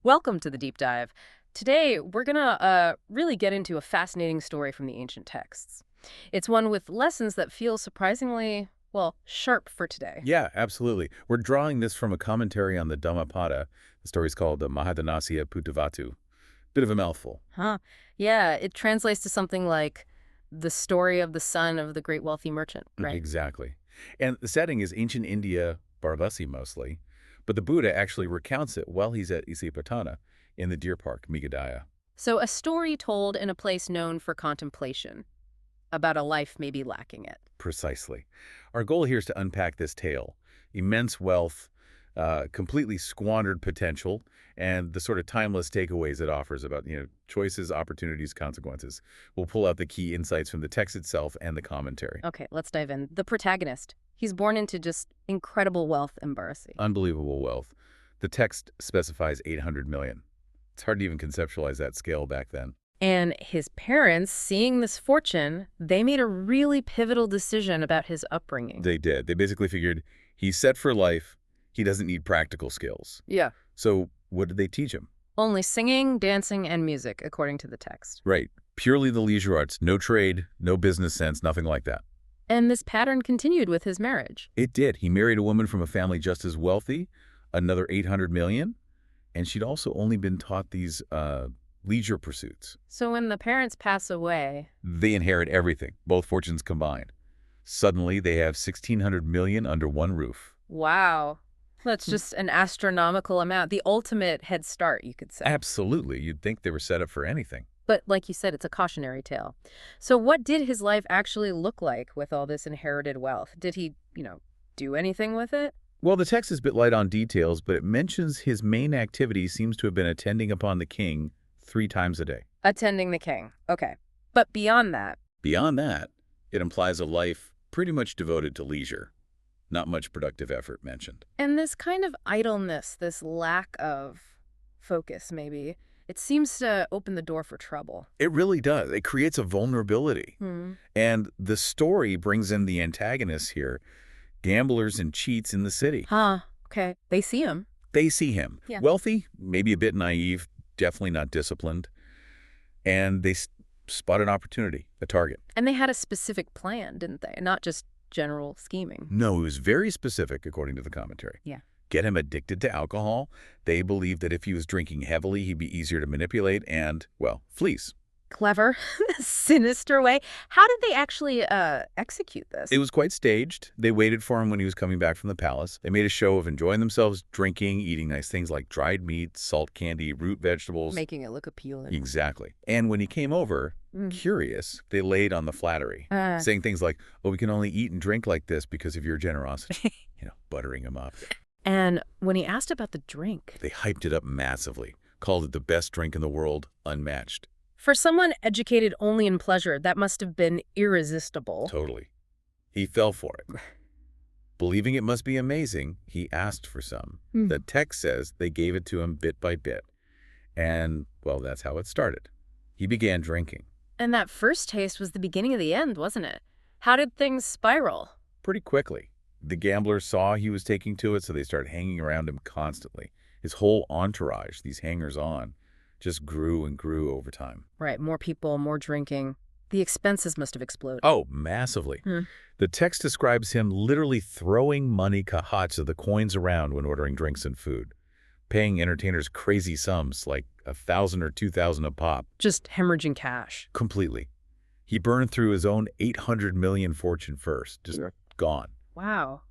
Welcome to the deep dive. Today, we're going to really get into a fascinating story from the ancient texts. It's one with lessons that feel surprisingly, well, sharp for today. Yeah, absolutely. We're drawing this from a commentary on the Dhammapada. The story's called the Mahādhanaseṭṭhiputtavatthu. Bit of a mouthful. Huh. Yeah, it translates to something like the story of the son of the great wealthy merchant, right? Exactly. And the setting is ancient India, Varanasi mostly, but the Buddha actually recounts it while he's at Isipatana in the deer park, Meghalaya. So a story told in a place known for contemplation about a life maybe lacking it. Precisely. Our goal here is to unpack this tale. Immense wealth, completely squandered potential, and the sort of timeless takeaways it offers about, choices, opportunities, consequences. We'll pull out the key insights from the text itself and the commentary. Okay, let's dive in. The protagonist, he's born into just incredible wealth and Barasi. Unbelievable wealth. The text specifies 800 million. It's hard to even conceptualize that scale back then. And his parents, seeing this fortune, they made a really pivotal decision about his upbringing. They did. They basically figured he's set for life. He doesn't need practical skills. Yeah. So what did they teach him? Only singing, dancing, and music, according to the text. Right. Purely the leisure arts. No trade, no business sense, nothing like that. And this pattern continued with his marriage. It did. He married a woman from a family just as wealthy, another 800 million, and she'd also only been taught these leisure pursuits. So when the parents pass away... They inherit everything, both fortunes combined. Suddenly, they have 1,600 million under one roof. Wow. That's just an astronomical amount. The ultimate head start, you could say. Absolutely. You'd think they were set up for anything. But like you said, it's a cautionary tale. So what did his life actually look like with all this inherited wealth? Did he, do anything with it? Well, the text is a bit light on details, but it mentions his main activity seems to have been attending upon the king 3 times a day. Attending the king. Okay. But beyond that... Beyond that, it implies a life pretty much devoted to leisure. Not much productive effort mentioned. And this kind of idleness, this lack of focus, maybe, it seems to open the door for trouble. It really does. It creates a vulnerability. And the story brings in the antagonists here, gamblers and cheats in the city. Huh. Okay. They see him. They see him. Yeah. Wealthy, maybe a bit naive, definitely not disciplined. And they spot an opportunity, a target. And they had a specific plan, didn't they? Not just general scheming. No, it was very specific, according to the commentary. Yeah. Get him addicted to alcohol. They believed that if he was drinking heavily, he'd be easier to manipulate and, well, fleece. Clever, sinister way. How did they actually execute this? It was quite staged. They waited for him when he was coming back from the palace. They made a show of enjoying themselves, drinking, eating nice things like dried meat, salt candy, root vegetables. Making it look appealing. Exactly. And when he came over, curious, they laid on the flattery, saying things like, oh, we can only eat and drink like this because of your generosity. Buttering him up. And when he asked about the drink... They hyped it up massively, called it the best drink in the world, unmatched. For someone educated only in pleasure, that must have been irresistible. Totally. He fell for it. Believing it must be amazing, he asked for some. The text says they gave it to him bit by bit. And, well, that's how it started. He began drinking. And that first taste was the beginning of the end, wasn't it? How did things spiral? Pretty quickly. The gamblers saw he was taking to it, so they started hanging around him constantly. His whole entourage, these hangers-on, just grew and grew over time. Right, more people, more drinking. The expenses must have exploded. Oh, massively. The text describes him literally throwing money kahats of the coins around when ordering drinks and food, paying entertainers crazy sums like 1,000 or 2,000 a pop. Just hemorrhaging cash. Completely. He burned through his own 800 million fortune first, just gone. Wow.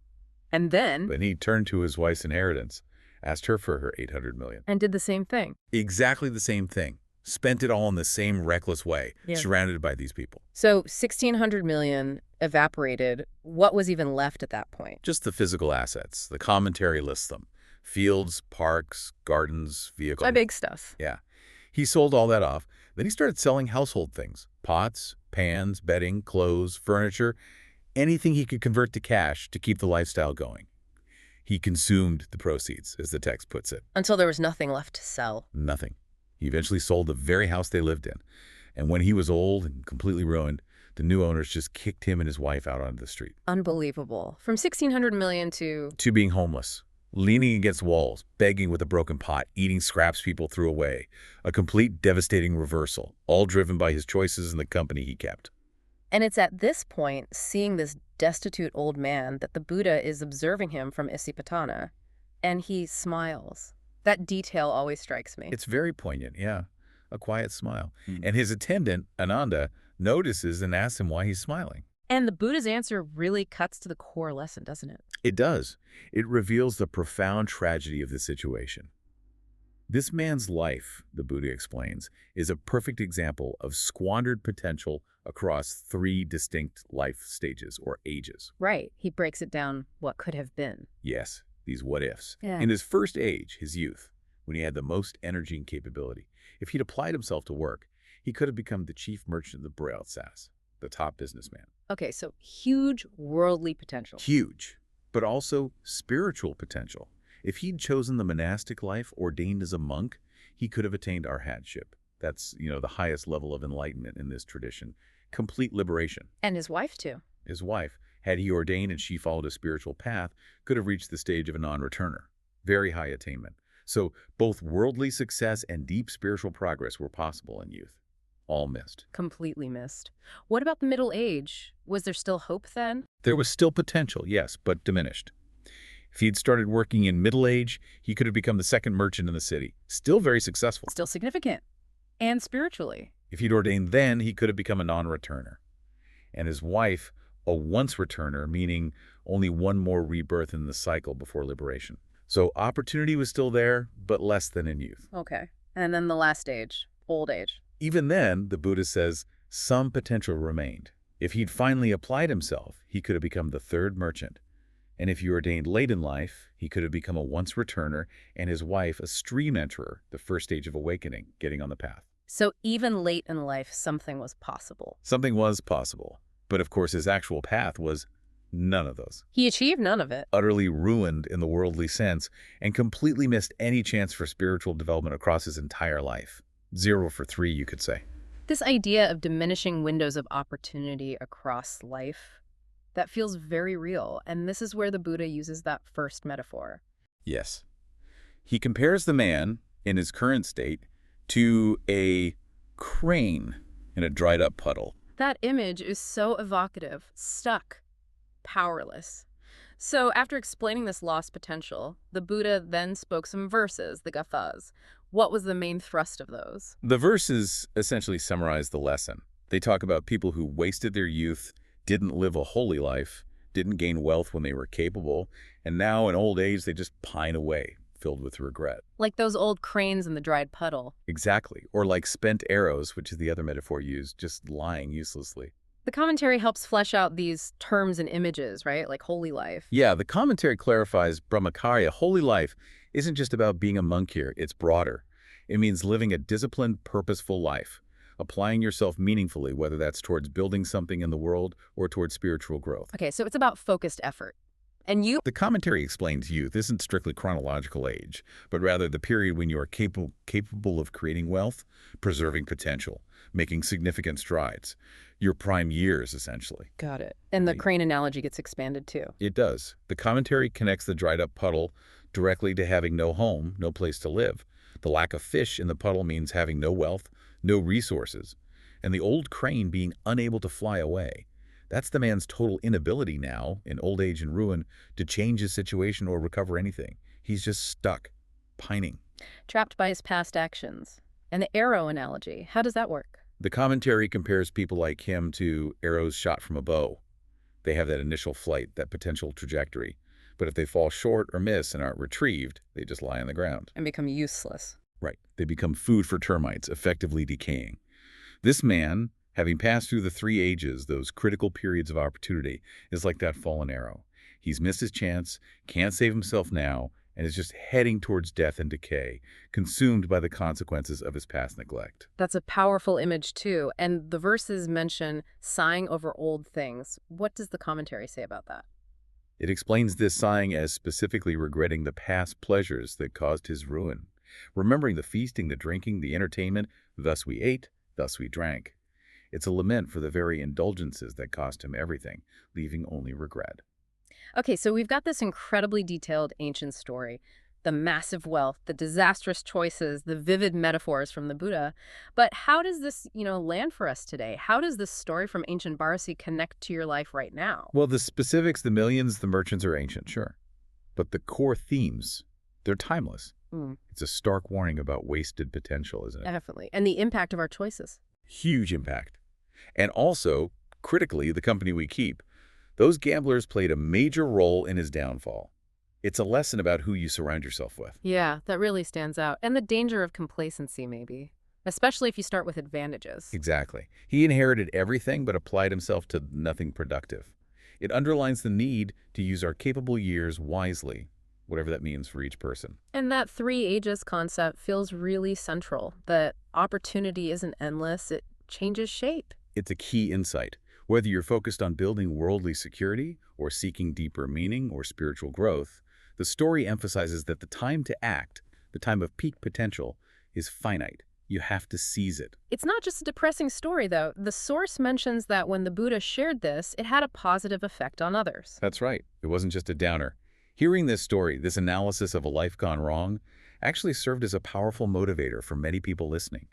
And then... But he turned to his wife's inheritance, asked her for her 800 million. And did the same thing. Exactly the same thing. Spent it all in the same reckless way, surrounded by these people. So 1,600 million evaporated. What was even left at that point? Just the physical assets. The commentary lists them. Fields, parks, gardens, vehicles. My big stuff. Yeah. He sold all that off. Then he started selling household things. Pots, pans, bedding, clothes, furniture, anything he could convert to cash to keep the lifestyle going. He consumed the proceeds, as the text puts it. Until there was nothing left to sell. Nothing. He eventually sold the very house they lived in. And when he was old and completely ruined, the new owners just kicked him and his wife out onto the street. Unbelievable. From 1,600 million to... To being homeless, leaning against walls, begging with a broken pot, eating scraps people threw away. A complete devastating reversal, all driven by his choices and the company he kept. And it's at this point, seeing this destitute old man, that the Buddha is observing him from Isipatana, and he smiles. That detail always strikes me. It's very poignant, yeah. A quiet smile. And his attendant, Ananda, notices and asks him why he's smiling. And the Buddha's answer really cuts to the core lesson, doesn't it? It does. It reveals the profound tragedy of the situation. This man's life, the Buddha explains, is a perfect example of squandered potential across 3 distinct life stages or ages. Right. He breaks it down, what could have been. Yes, these what-ifs. Yeah. In his first age, his youth, when he had the most energy and capability, if he'd applied himself to work, he could have become the chief merchant of the Braille-Sas, the top businessman. Okay, so huge worldly potential. Huge, but also spiritual potential. If he'd chosen the monastic life, ordained as a monk, he could have attained arhatship. That's, the highest level of enlightenment in this tradition. Complete liberation. And his wife, too. His wife, had he ordained and she followed a spiritual path, could have reached the stage of a non-returner. Very high attainment. So both worldly success and deep spiritual progress were possible in youth. All missed. Completely missed. What about the middle age? Was there still hope then? There was still potential, yes, but diminished. If he'd started working in middle age, he could have become the second merchant in the city. Still very successful. Still significant. And spiritually. If he'd ordained then, he could have become a non-returner. And his wife, a once-returner, meaning only one more rebirth in the cycle before liberation. So opportunity was still there, but less than in youth. Okay. And then the last stage, old age. Even then, the Buddha says, some potential remained. If he'd finally applied himself, he could have become the third merchant. And if he ordained late in life, he could have become a once-returner, and his wife a stream enterer, the first stage of awakening, getting on the path. So even late in life, something was possible. Something was possible. But of course, his actual path was none of those. He achieved none of it. Utterly ruined in the worldly sense, and completely missed any chance for spiritual development across his entire life. 0 for 3, you could say. This idea of diminishing windows of opportunity across life, that feels very real. And this is where the Buddha uses that first metaphor. Yes. He compares the man, in his current state, to a crane in a dried-up puddle. That image is so evocative, stuck, powerless. So after explaining this lost potential, the Buddha then spoke some verses, the gathas. What was the main thrust of those? The verses essentially summarize the lesson. They talk about people who wasted their youth, didn't live a holy life, didn't gain wealth when they were capable, and now in old age they just pine away, filled with regret. Like those old cranes in the dried puddle. Exactly. Or like spent arrows, which is the other metaphor used, just lying uselessly. The commentary helps flesh out these terms and images, right? Like holy life. Yeah, the commentary clarifies Brahmacharya. Holy life isn't just about being a monk here, it's broader. It means living a disciplined, purposeful life, applying yourself meaningfully, whether that's towards building something in the world or towards spiritual growth. Okay, so it's about focused effort. And you... The commentary explains youth isn't strictly chronological age, but rather the period when you are capable of creating wealth, preserving potential, making significant strides. Your prime years, essentially. Got it. And the crane analogy gets expanded too. It does. The commentary connects the dried-up puddle directly to having no home, no place to live. The lack of fish in the puddle means having no wealth, no resources, and the old crane being unable to fly away. That's the man's total inability now, in old age and ruin, to change his situation or recover anything. He's just stuck, pining. Trapped by his past actions. And the arrow analogy, how does that work? The commentary compares people like him to arrows shot from a bow. They have that initial flight, that potential trajectory. But if they fall short or miss and aren't retrieved, they just lie on the ground. And become useless. Right. They become food for termites, effectively decaying. This man, having passed through the 3 ages, those critical periods of opportunity, is like that fallen arrow. He's missed his chance, can't save himself now, and is just heading towards death and decay, consumed by the consequences of his past neglect. That's a powerful image too. And the verses mention sighing over old things. What does the commentary say about that? It explains this sighing as specifically regretting the past pleasures that caused his ruin, remembering the feasting, the drinking, the entertainment, thus we ate, thus we drank. It's a lament for the very indulgences that cost him everything, leaving only regret. Okay, so we've got this incredibly detailed ancient story, the massive wealth, the disastrous choices, the vivid metaphors from the Buddha. But how does this, land for us today? How does this story from ancient Barsi connect to your life right now? Well, the specifics, the millions, the merchants are ancient, sure. But the core themes, they're timeless. Mm, It's a stark warning about wasted potential, isn't it? definitely. And the impact of our choices. Huge impact. And also, critically, the company we keep. Those gamblers played a major role in his downfall. It's a lesson about who you surround yourself with. Yeah, that really stands out. And the danger of complacency, maybe, especially if you start with advantages. Exactly. He inherited everything but applied himself to nothing productive. It underlines the need to use our capable years wisely, whatever that means for each person. And that three ages concept feels really central, that opportunity isn't endless, it changes shape. It's a key insight. Whether you're focused on building worldly security or seeking deeper meaning or spiritual growth, the story emphasizes that the time to act, the time of peak potential, is finite. You have to seize it. It's not just a depressing story, though. The source mentions that when the Buddha shared this, it had a positive effect on others. That's right. It wasn't just a downer. Hearing this story, this analysis of a life gone wrong, actually served as a powerful motivator for many people listening.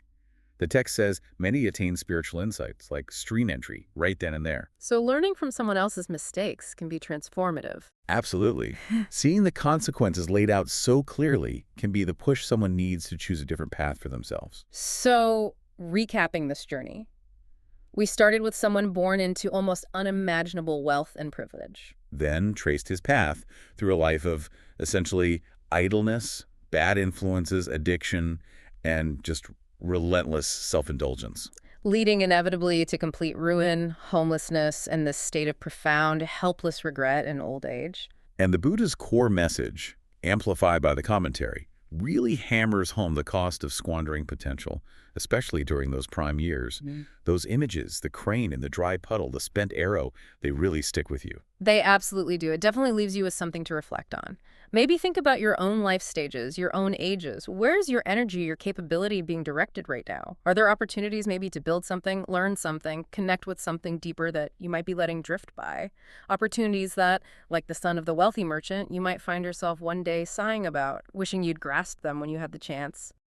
The text says many attain spiritual insights, like screen entry, right then and there. So learning from someone else's mistakes can be transformative. Absolutely. Seeing the consequences laid out so clearly can be the push someone needs to choose a different path for themselves. So, recapping this journey, we started with someone born into almost unimaginable wealth and privilege. Then traced his path through a life of essentially idleness, bad influences, addiction, and just relentless self-indulgence. Leading inevitably to complete ruin, homelessness, and this state of profound, helpless regret in old age. And the Buddha's core message, amplified by the commentary, really hammers home the cost of squandering potential, especially during those prime years. Those images, the crane in the dry puddle, the spent arrow, they really stick with you. They absolutely do. It definitely leaves you with something to reflect on. Maybe think about your own life stages, your own ages. Where's your energy, your capability being directed right now? Are there opportunities maybe to build something, learn something, connect with something deeper that you might be letting drift by? Opportunities that, like the son of the wealthy merchant, you might find yourself one day sighing about, wishing you'd grasped them when you had the chance.